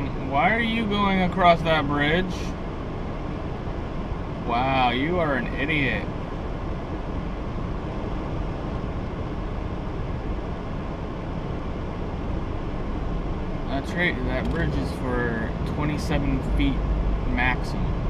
Why are you going across that bridge? Wow, you are an idiot. That's right, that bridge is for 27 feet maximum.